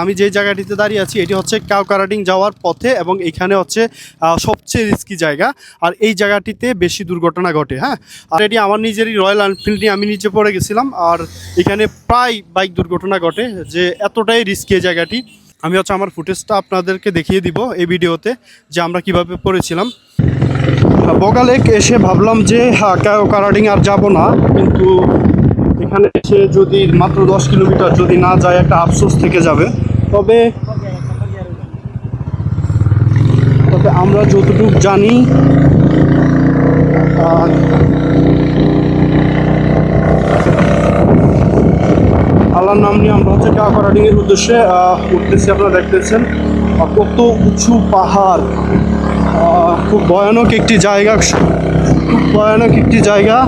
আমি যে জায়গাটিতে দাঁড়িয়ে আছি এটি হচ্ছে কাউকারাডিং যাওয়ার পথে এবং এখানে হচ্ছে সবচেয়ে রিস্কি জায়গা। আর এই জায়গাটিতে বেশি দুর্ঘটনা ঘটে। হ্যাঁ, আর এটি আমার নিজেরই রয়্যাল এনফিল্ড নিয়ে আমি নিচে পড়ে গেছিলাম। আর এখানে প্রায় বাইক দুর্ঘটনা ঘটে, যে এতটাই রিস্কি এই জায়গাটি। আমি হচ্ছে আমার ফুটেজটা আপনাদেরকে দেখিয়ে দিব এই ভিডিওতে, যে আমরা কিভাবে পড়েছিলাম। বগালেক এসে ভাবলাম যে কাউকারাডিং আর যাব না, কিন্তু এখানে এসে যদি মাত্র 10 কিলোমিটার যদি না যায় একটা আফসোস থেকে যাবে। তবে আমরা যতটুকু জানি আল্লাহর নাম নিয়ে আমরা হচ্ছে কাউকারাডিং এর উদ্দেশ্যে উঠতেছি। আপনারা দেখতেছেন কত উঁচু পাহাড়, খুব ভয়ানক একটি জায়গা, খুব ভয়ানক একটি জায়গা।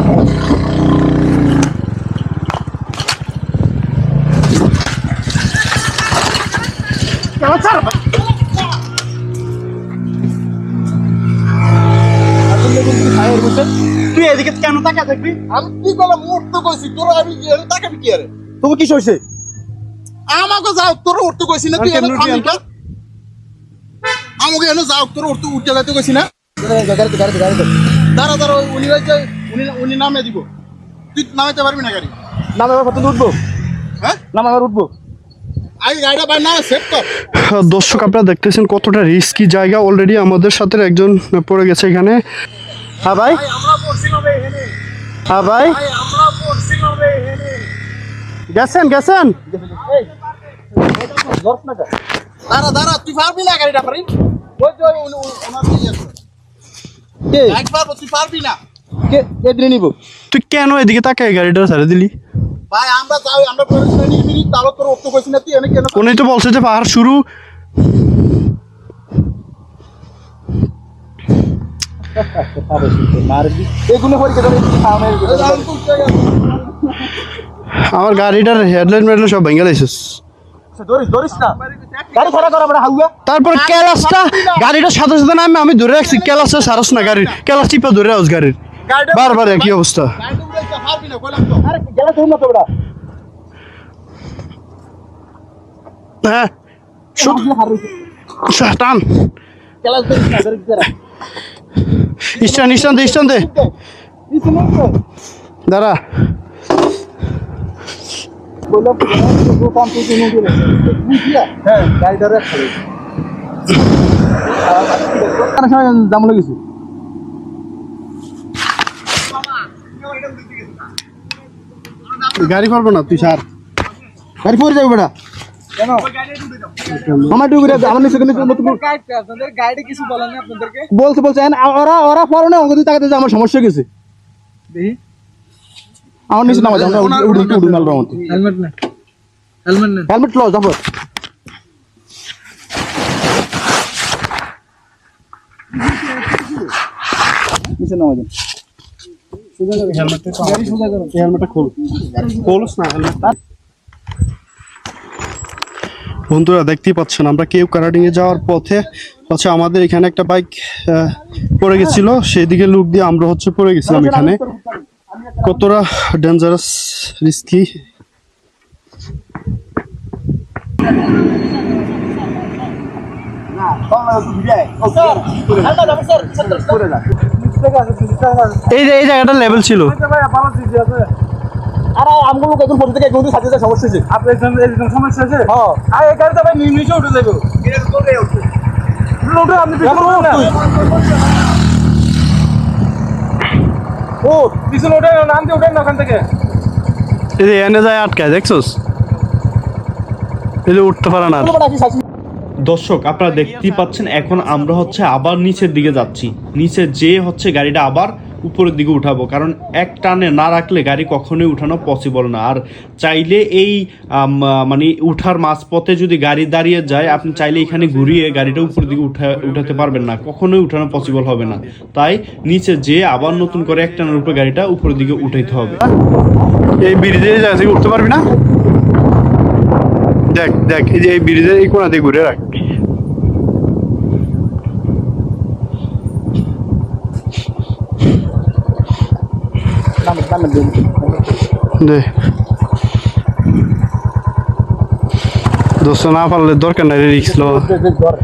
তুই এদিকে কেন তাকা থাকবি? আমি কি করলাম? উঠতে কইছি তোর, আমি তাকাবি কি আরে? তবু কি হয়েছে? আমাকে যাও, তোর উঠতে কইছি না? তুই এনে থামবি না? আমাকে এনে যাও, তোর উঠতে যাইতে কইছি না? দাঁড়া দাঁড়া, উনি নামে দিব। তুই নামাইতে পারবি না গাড়ি? নামাবার কত উঠবো? হ্যাঁ, নামাবার উঠবো। আই গাড়িটা বাইর না সেট কর। দর্শক আপনারা দেখতেছেন কতটা রিস্কি জায়গা। অলরেডি আমাদের সাথে একজন পড়ে গেছে এখানে। হ্যাঁ ভাই, আমরা পড়ছিলাম এখানে। হ্যাঁ ভাই, আমরা পড়ছিলাম এখানে। গেছেন গেছেন। দাঁড়া দাঁড়া, তুই পারবি না গাড়িটা পারি? ওই যে ওনার ইয়ে আছে। কে একবার তুই পারবি না? কে এদিকে নিব? তুই কেন এদিকে তাকায় গাড়িটা ছেড়ে দিলি? ভাই আমরা যাই, আমরা পড়ছিলাম মিনিট তাও তোর উঠতে কইছি না? তুই এনে কেন? উনি তো বলছে যে পাহাড় শুরু। আমার গাড়িটার হেডলাইট মেডলাইট সব ভেঙে লাইছিস। তারপর ক্যালাসটা গাড়িটার সাথে সাথে নামে আমি ধরে রাখছি, ক্যালাসটা সারস না, গাড়ির ক্যালাস টিপা ধরে রাখস গাড়ির। বারবার একই অবস্থা। হ্যাঁ টান স্ট্যান্ড স্ট্যান্ড দে স্ট্যান্ড দে। দাঁড়া, গাড়ি পারবো না, তুই সার গাড়ি পরে যাবে বেটা। বলছে ওরা পরে না, আমার সমস্যা গেছে। আমার নিচে নামা যাও, হেলমেট লো যাবো। নিচে নামা যাও, হেলমেটটা খোল, খোলস না হেলমেটটা। বন্ধুরা দেখতেই পাচ্ছেন আমরা কাউকারাডিং এ যাওয়ার পথে হচ্ছে আমাদের এখানে একটা বাইক পড়ে গেছিল, সেই দিকে লুক দিয়ে আমরা হচ্ছে পড়ে গেছিলাম। এখানে কতটা ডেঞ্জারাস, রিস্কি। এই জায়গাটা লেভেল ছিল। আরে আমগুলো কত ফটো থেকে কোন সাথে সমস্যা আছে? আপনার সমস্যা আছে? হ্যাঁ, আর এই গাড়িটা ভাই নিচে উঠে যাবে। এটা তো করে উঠে। লোডে আপনি পিছনে না। ও পিছনে ওঠে, নাম দিয়ে ওঠেন না ওখান থেকে। এই যে এনে যায় আটকায়, দেখছস? এই যে উঠতে পারে না। দর্শক আপনারা দেখতেই পাচ্ছেন এখন আমরা হচ্ছে আবার নিচের দিকে যাচ্ছি। নিচে যে হচ্ছে গাড়িটা আবার উপরের দিকে উঠাবো, কারণ এক টানে না রাখলে গাড়ি কখনোই উঠানো পসিবল না। আর চাইলে এই মানে উঠার মাঝপথে যদি গাড়ি দাঁড়িয়ে যায়, আপনি চাইলে এখানে ঘুরিয়ে গাড়িটা উপরের দিকে উঠাতে পারবেন না, কখনোই উঠানো পসিবল হবে না। তাই নিচে যে আবার নতুন করে এক টানের উপরে গাড়িটা উপরের দিকে উঠাইতে হবে। এই ব্রিজে যাচ্ছে, উঠতে পারবি না। দেখ দেখ, এই যে এই ব্রিজের এই কোণা দিয়ে ঘুরে রাখ। দে দোস্ত না পারলে দরকার নাই রিক্স লো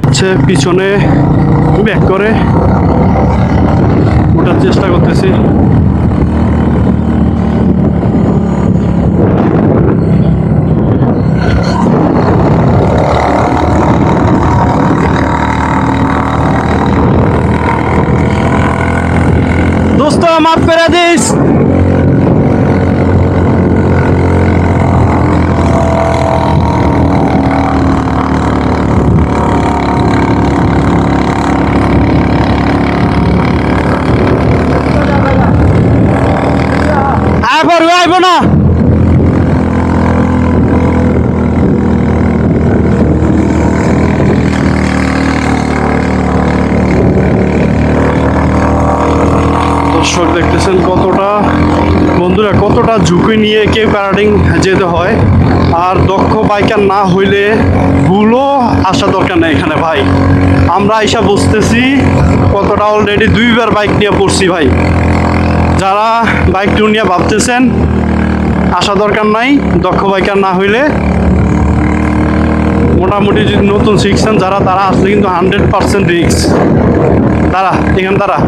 হচ্ছে পিছনে ব্যাক করে ওঠার চেষ্টা করতেছি দোস্ত মাফ করে দিস আইব না দর্শক দেখতেছেন কতটা বন্ধুরা কতটা ঝুঁকি নিয়ে কেউ প্যারাডিং যেতে হয় আর দক্ষ বাইকার না হইলে ভুলও আসা দরকার নেই এখানে ভাই আমরা এসব বুঝতেছি কতটা অলরেডি 2বার বাইক নিয়ে পড়ছি ভাই যারা বাইক ট্যুর নিয়ে ভাবতেছেন আসা দরকার নাই দক্ষ বাইকার না হইলে মোটামুটি যদি নতুন শিখছেন যারা তারা আসলে কিন্তু 100% রিস্ক এখানে তারা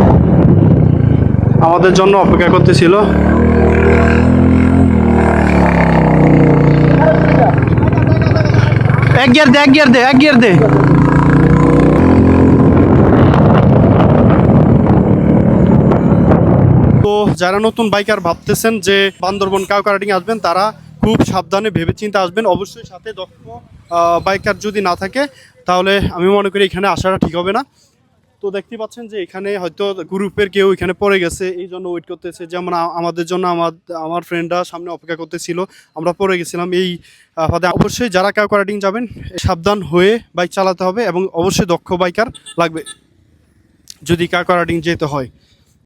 আমাদের জন্য অপেক্ষা করতেছিল এক গিয়ার দে তো যারা নতুন বাইকার ভাবতেছেন যে বান্দরবন কাউকারাডিং আসবেন তারা খুব সাবধানে ভেবেচিন্তে আসবেন অবশ্যই সাথে দক্ষ বাইকার যদি না থাকে তাহলে আমি মনে করি এখানে আসাটা ঠিক হবে না তো দেখতে পাচ্ছেন যে এখানে হয়তো গ্রুপের কেউ এখানে পড়ে গেছে এই জন্য ওয়েট করতেছে যেমন আমাদের জন্য আমার ফ্রেন্ডরা সামনে অপেক্ষা করতেছিল আমরা পড়ে গেছিলাম এই অবশ্যই যারা কাউকারাডিং যাবেন সাবধান হয়ে বাইক চালাতে হবে এবং অবশ্যই দক্ষ বাইকার লাগবে যদি কাউকারাডিং যেতে হয়